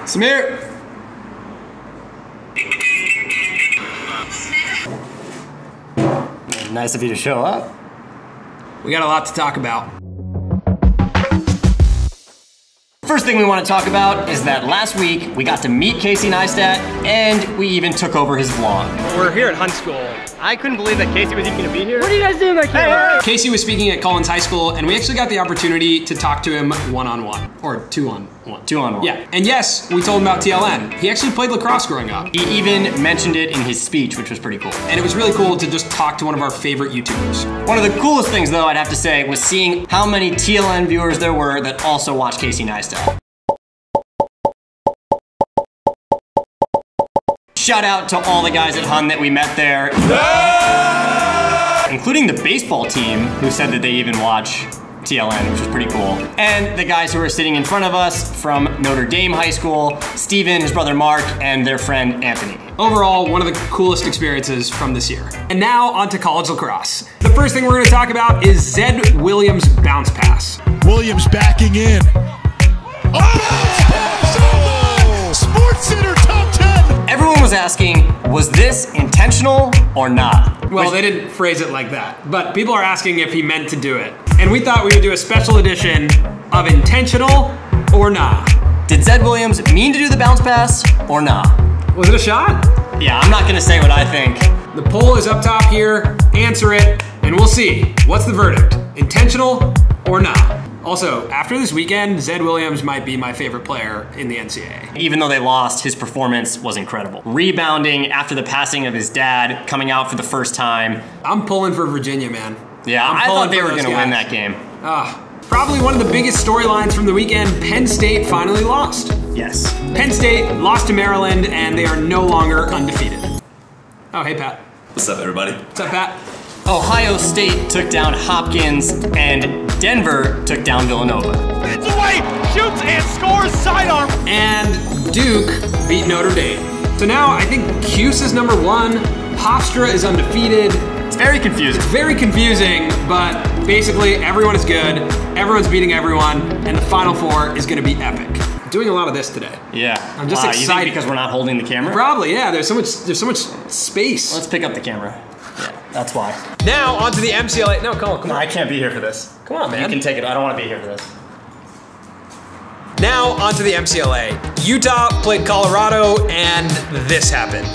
Samir! Nice of you to show up. We got a lot to talk about. First thing we want to talk about is that last week we got to meet Casey Neistat and we even took over his vlog. We're here at Hunt School. I couldn't believe that Casey was even gonna be here. What are you guys doing back here? Casey was speaking at Collins High School and we actually got the opportunity to talk to him one-on-one, or two-on-one. Two-on-one. Yeah, and yes, we told him about TLN. He actually played lacrosse growing up. He even mentioned it in his speech, which was pretty cool. And it was really cool to just talk to one of our favorite YouTubers. One of the coolest things though, I'd have to say, was seeing how many TLN viewers there were that also watched Casey Neistat. Shout out to all the guys at Hun that we met there. Including the baseball team, who said that they even watch TLN, which was pretty cool. And the guys who are sitting in front of us from Notre Dame High School, Steven, his brother Mark, and their friend Anthony. Overall, one of the coolest experiences from this year. And now on to college lacrosse. The first thing we're gonna talk about is Zed Williams' bounce pass. Williams backing in. Oh! Sports Center top 10! Everyone was asking, was this intentional or not? Well, they didn't phrase it like that, but people are asking if he meant to do it. And we thought we would do a special edition of intentional or nah. Did Zed Williams mean to do the bounce pass or nah? Was it a shot? Yeah, I'm not gonna say what I think. The poll is up top here, answer it, and we'll see. What's the verdict? Intentional or nah? Also, after this weekend, Zed Williams might be my favorite player in the NCAA. Even though they lost, his performance was incredible. Rebounding after the passing of his dad, coming out for the first time. I'm pulling for Virginia, man. Yeah, I thought they were gonna win that game. Probably one of the biggest storylines from the weekend, Penn State finally lost. Yes. Penn State lost to Maryland and they are no longer undefeated. Oh, hey Pat. What's up, everybody? What's up, Pat? Ohio State took down Hopkins and Denver took down Villanova. It's away! Shoots and scores sidearm! And Duke beat Notre Dame. So now I think Cuse is number 1, Hofstra is undefeated. It's very confusing. It's very confusing, but basically everyone is good, everyone's beating everyone, and the Final Four is gonna be epic. I'm doing a lot of this today. Yeah. I'm just excited. You think because we're not holding the camera? Probably, yeah, there's so much space. Let's pick up the camera. Yeah, that's why. Now onto the MCLA. No, come on. I can't be here for this. Come on, man. You can take it. I don't want to be here for this. Now onto the MCLA. Utah played Colorado, and this happened.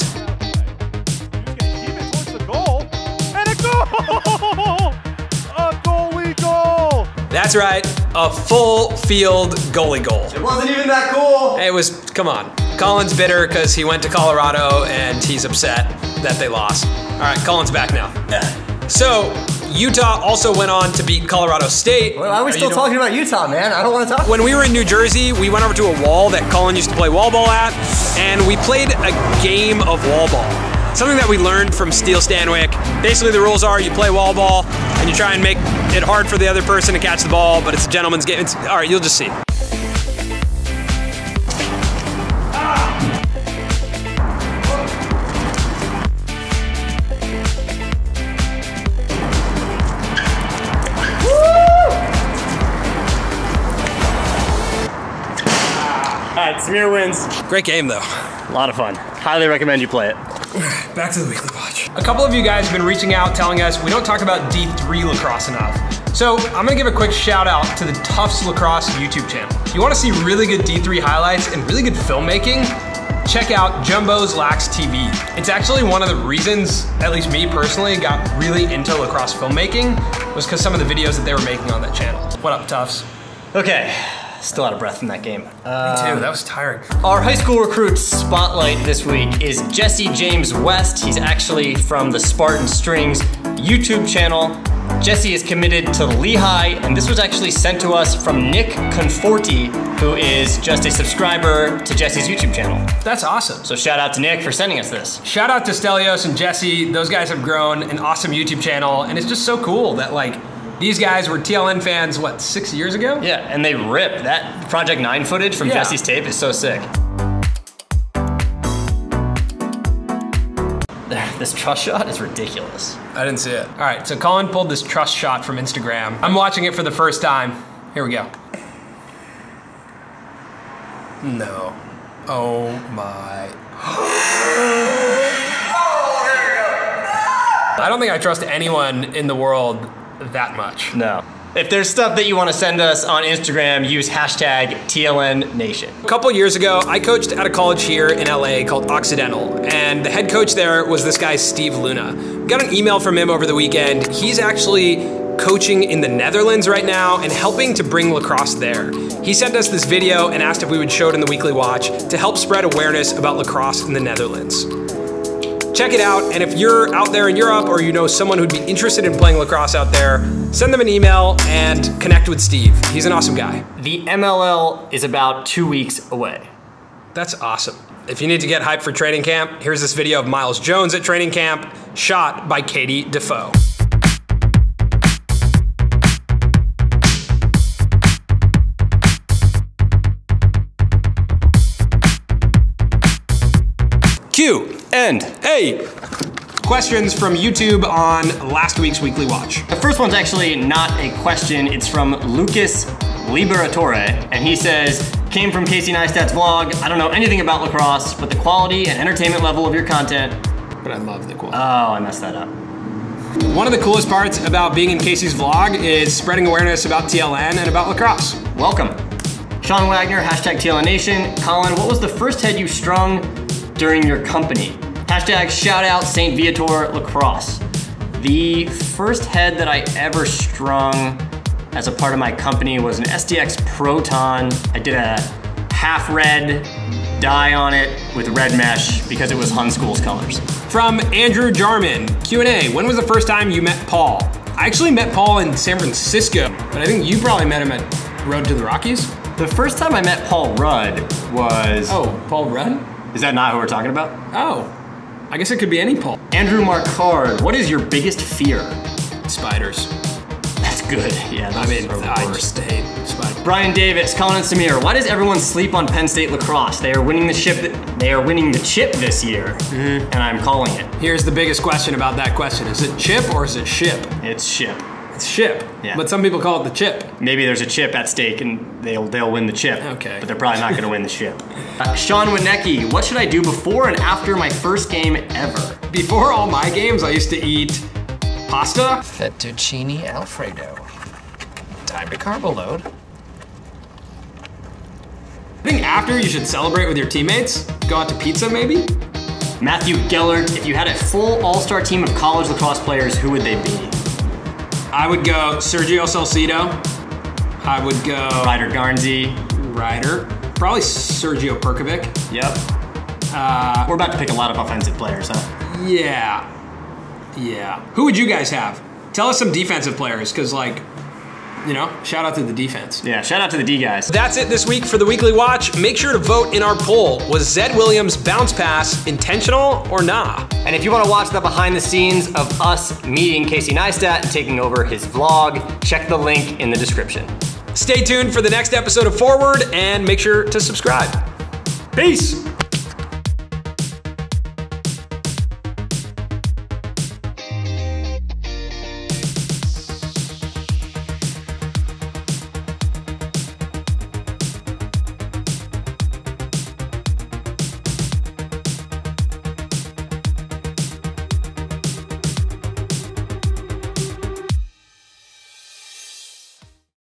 Towards the goal, and a goal! A goalie goal! That's right, a full field goalie goal. It wasn't even that cool. It was, come on. Colin's bitter because he went to Colorado and he's upset that they lost. All right, Colin's back now. So, Utah also went on to beat Colorado State. Well, why are we still talking about Utah, man? I don't want to talk. When we were in New Jersey, we went over to a wall that Colin used to play wall ball at, and we played a game of wall ball. Something that we learned from Steele Stanwyck. Basically, the rules are you play wall ball, and you try and make it hard for the other person to catch the ball, but it's a gentleman's game. All right, you'll just see. All right, Samir wins. Great game, though. A lot of fun. Highly recommend you play it. Back to the weekly watch. A couple of you guys have been reaching out telling us we don't talk about D3 lacrosse enough. So I'm gonna give a quick shout out to the Tufts Lacrosse YouTube channel. If you wanna see really good D3 highlights and really good filmmaking, check out Jumbo's Lax TV. It's actually one of the reasons, at least me personally, got really into lacrosse filmmaking was because some of the videos that they were making on that channel. What up, Tufts? Okay, still out of breath from that game. Me too, that was tiring. Our high school recruit spotlight this week is Jesse James West. He's actually from the Spartan Strings YouTube channel. Jesse is committed to Lehigh, and this was actually sent to us from Nick Conforti, who is just a subscriber to Jesse's YouTube channel. That's awesome. So shout out to Nick for sending us this. Shout out to Stelios and Jesse. Those guys have grown an awesome YouTube channel, and it's just so cool that like, these guys were TLN fans, what, 6 years ago? Yeah, and they rip. That Project 9 footage from Jesse's tape is so sick. This trust shot is ridiculous. I didn't see it. All right, so Colin pulled this trust shot from Instagram. I'm watching it for the first time. Here we go. No. Oh my. I don't think I trust anyone in the world that much. No. If there's stuff that you want to send us on Instagram, use hashtag TLNNation. A couple years ago, I coached at a college here in LA called Occidental, and the head coach there was this guy, Steve Luna. Got an email from him over the weekend. He's actually coaching in the Netherlands right now and helping to bring lacrosse there. He sent us this video and asked if we would show it in the Weekly Watch to help spread awareness about lacrosse in the Netherlands. Check it out, and if you're out there in Europe or you know someone who'd be interested in playing lacrosse out there, send them an email and connect with Steve. He's an awesome guy. The MLL is about 2 weeks away. That's awesome. If you need to get hyped for training camp, here's this video of Miles Jones at training camp, shot by Katie Defoe. Q. End. Hey. Questions from YouTube on last week's Weekly Watch. The first one's actually not a question. It's from Lucas Liberatore, and he says, came from Casey Neistat's vlog. I don't know anything about lacrosse, but the quality and entertainment level of your content. But I love the quality. Oh, I messed that up. One of the coolest parts about being in Casey's vlog is spreading awareness about TLN and about lacrosse. Welcome. Sean Wagner, hashtag TLNNation. Colin, what was the first head you strung during your company? Hashtag shout out St. Viator Lacrosse. The first head that I ever strung as a part of my company was an SDX Proton. I did a half red dye on it with red mesh because it was Hun School's colors. From Andrew Jarman, Q&A, when was the first time you met Paul? I actually met Paul in San Francisco, but I think you probably met him at Road to the Rockies. The first time I met Paul Rudd was... Oh, Paul Rudd? Is that not who we're talking about? Oh, I guess it could be any Paul. Andrew Marcard, what is your biggest fear? Spiders. That's good. Yeah, I mean, I worst. just hate spiders. Brian Davis, Colin and Samir, why does everyone sleep on Penn State lacrosse? They are winning the chip. They are winning the chip this year, and I'm calling it. Here's the biggest question about that question: is it chip or is it ship? It's ship. It's ship. Yeah. But some people call it the chip. Maybe there's a chip at stake and they'll win the chip. Okay. But they're probably not going to win the ship. Sean Winecki, what should I do before and after my first game ever? Before all my games, I used to eat pasta. Fettuccine Alfredo. Time to carbo load. I think after you should celebrate with your teammates. Go out to pizza maybe? Matthew Gellert, if you had a full all-star team of college lacrosse players, who would they be? I would go Sergio Salcido. I would go Ryder Garnsey. Ryder. Probably Sergio Perkovic. Yep. We're about to pick a lot of offensive players, huh? Yeah. Yeah. Who would you guys have? Tell us some defensive players, because like, you know, shout out to the defense. Yeah, shout out to the D guys. That's it this week for the Weekly Watch. Make sure to vote in our poll. Was Zed Williams' bounce pass intentional or nah? And if you want to watch the behind the scenes of us meeting Casey Neistat and taking over his vlog, check the link in the description. Stay tuned for the next episode of Forward and make sure to subscribe. Peace.